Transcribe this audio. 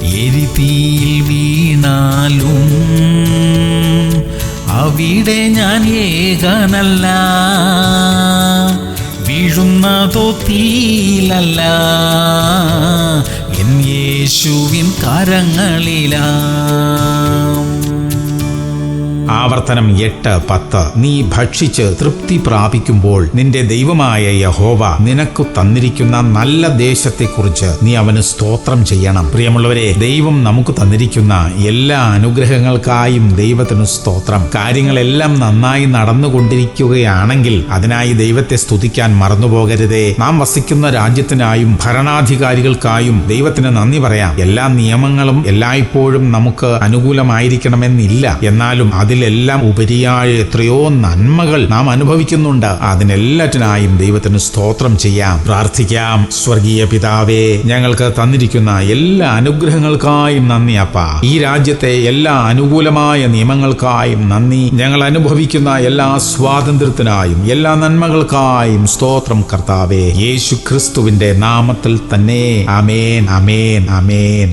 എരിതീയിൽ വീണാലും അവിടെ ഞാൻ ഏകനല്ല, വീഴുന്നതോ തീയിലല്ല, എൻ യേശുവിൻ കരങ്ങളിലാ. ആവർത്തനം 8:10. നീ ഭക്ഷിച്ച് തൃപ്തി പ്രാപിക്കുമ്പോൾ നിന്റെ ദൈവമായ യഹോവ നിനക്കു തന്നിരിക്കുന്ന നല്ല ദേശത്തെക്കുറിച്ച് നീ അവന് സ്തോത്രം ചെയ്യണം. പ്രിയമുള്ളവരെ, ദൈവം നമുക്ക് തന്നിരിക്കുന്ന എല്ലാ അനുഗ്രഹങ്ങൾക്കായും ദൈവത്തിന് സ്തോത്രം. കാര്യങ്ങളെല്ലാം നന്നായി നടന്നുകൊണ്ടിരിക്കുകയാണെങ്കിൽ അതിനായി ദൈവത്തെ സ്തുതിക്കാൻ മറന്നുപോകരുതേ. നാം വസിക്കുന്ന രാജ്യത്തിനായും ഭരണാധികാരികൾക്കായും ദൈവത്തിന് നന്ദി പറയാം. എല്ലാ നിയമങ്ങളും എല്ലായ്പ്പോഴും നമുക്ക് അനുകൂലമായിരിക്കണമെന്നില്ല, എന്നാലും അതിലെല്ലാം ഉപരിയായ എത്രയോ നന്മകൾ നാം അനുഭവിക്കുന്നുണ്ട്. അതിനെല്ലാറ്റിനായും ദൈവത്തിന് സ്തോത്രം ചെയ്യാം. പ്രാർത്ഥിക്കാം. സ്വർഗീയ പിതാവേ, ഞങ്ങൾക്ക് തന്നിരിക്കുന്ന എല്ലാ അനുഗ്രഹങ്ങൾക്കായും നന്ദി അപ്പാ. ഈ രാജ്യത്തെ എല്ലാ അനുകൂലമായ നിയമങ്ങൾക്കായും നന്ദി. ഞങ്ങൾ അനുഭവിക്കുന്ന എല്ലാ സ്വാതന്ത്ര്യത്തിനായും എല്ലാ നന്മകൾക്കായും സ്തോത്രം കർത്താവേ. യേശു ക്രിസ്തുവിന്റെ നാമത്തിൽ തന്നെ. ആമേൻ, ആമേൻ, ആമേൻ.